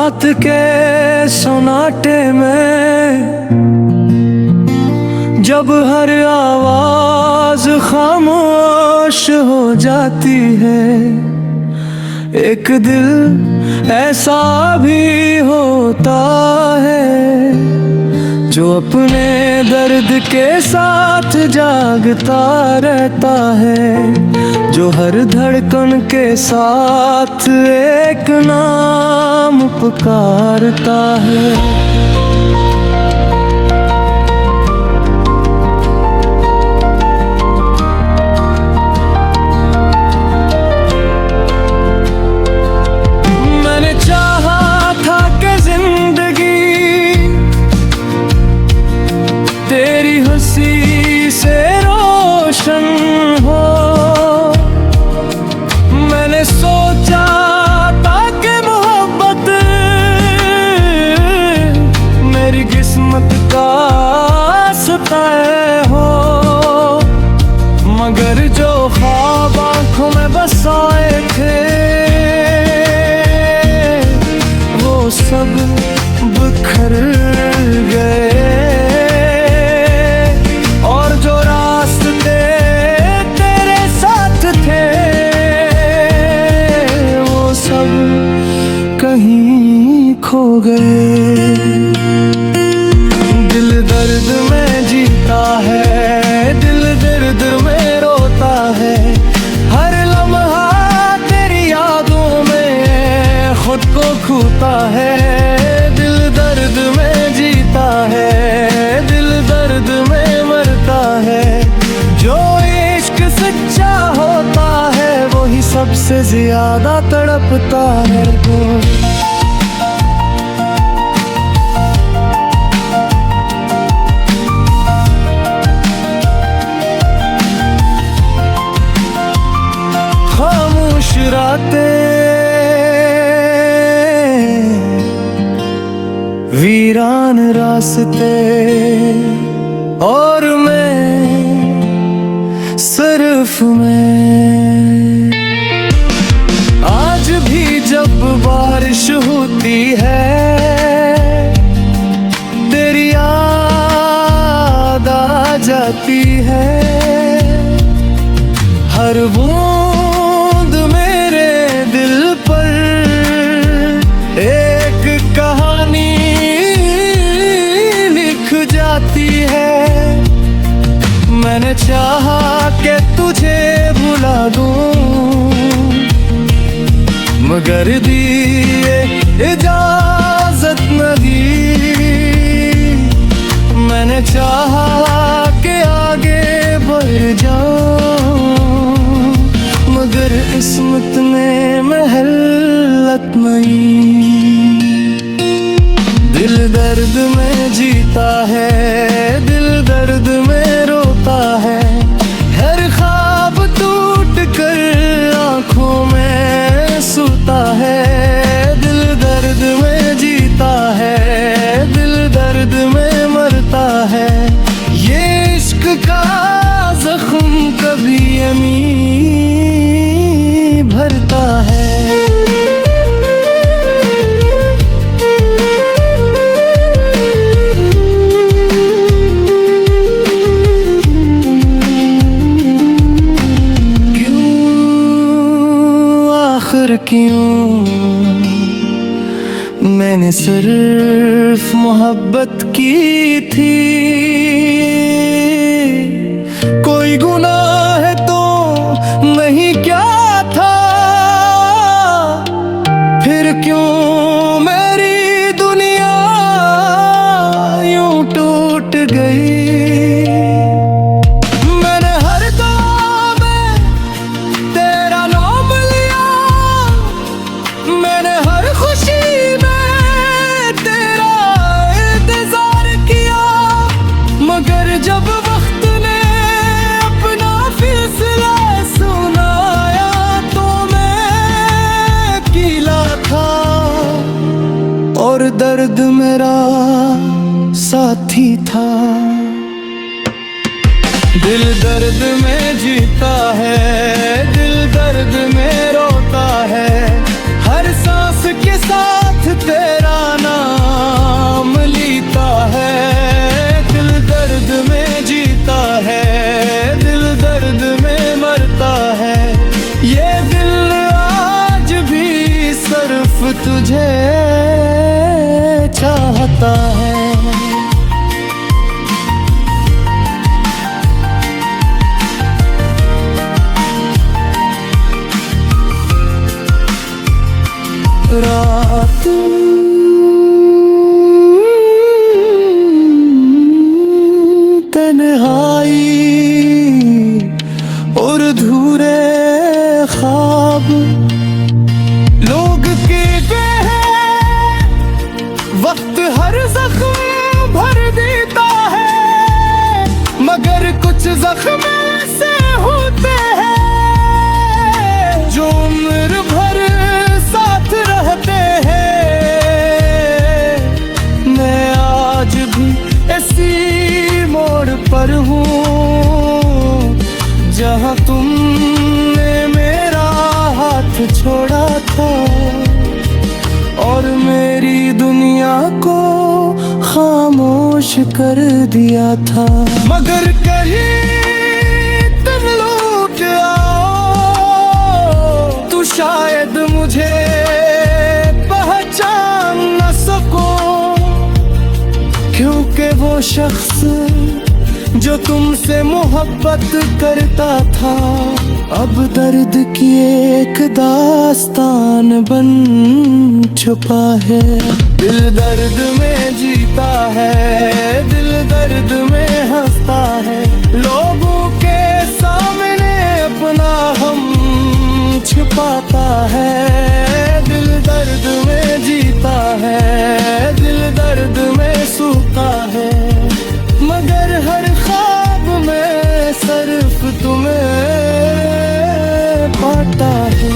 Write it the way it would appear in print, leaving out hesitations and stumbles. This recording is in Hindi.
रात के सोनाटे में जब हर आवाज खामोश हो जाती है, एक दिल ऐसा भी होता है जो अपने दर्द के साथ जागता रहता है, जो हर धड़कन के साथ एक नाम पुकारता है। तेरी हंसी से रोशन हो, मैंने सोचा था कि मोहब्बत मेरी किस्मत का सताए हो, मगर जो ख्वाब आँखों में बसाए थे वो सब बिखर गए। कहीं खो गए। दिल दर्द में जीता है, दिल दर्द में रोता है, हर लम्हा तेरी यादों में खुद को खोता है। दिल दर्द में जीता है, दिल दर्द में मरता है, जो इश्क सच्चा होता है वही सबसे ज्यादा तड़पता है। खामोश रातें, वीरान रास्ते, और मैं सिर्फ मैं। आज भी जब बारिश होती है तेरी याद आ जाती है, हर बूंद मेरे दिल पर एक कहानी लिख जाती है। मैंने चाहा कि तुझे भुला दूं, मगर दिए इजाजत न दी। मैंने चाहा कि आगे बढ़ जाऊं, मगर किस्मत में महल्लत नहीं। दिल दर्द में जीता है, दिल दर्द में रोता है, हर ख्वाब टूट कर आँखों में सोता है। दिल दर्द में जीता है, दिल दर्द में मरता है, ये इश्क का जख्म कभी यमी भरता है। क्यों मैंने सिर्फ मोहब्बत की थी, कोई गुनाह है तो नहीं क्या था, फिर क्यों मेरी दुनिया यूं टूट गई। जब वक्त ने अपना फैसला सुनाया तो मैं अकेला था, और दर्द मेरा साथी था। दिल दर्द में जीता है, दिल दर्द में रोता है, हर सांस के साथ तेरे हंसता है। रात तन्हाई और अधूरे ख्वाब, लोग कहते हैं वक्त हर जख्म भर देता है, मगर कुछ जख्म ऐसे होते हैं जो उम्र भर साथ रहते हैं। मैं आज भी इसी मोड़ पर हूँ जहाँ तुमने मेरा हाथ छोड़ा था और मेरी दुनिया को खामोश कर दिया था। मगर कहीं तुम लौट आओ तो शायद मुझे पहचान न सको, क्योंकि वो शख्स जो तुमसे मोहब्बत करता था अब दर्द की एक दास्तान बन छुपा है। दिल दर्द में जीता है, दिल दर्द में हंसता है, लोगों के सामने अपना हम छुपाता है। दिल दर्द में जीता है, दिल दर्द में सूखा है, मगर हर ख्वाब में सिर्फ तुम्हें पाता है।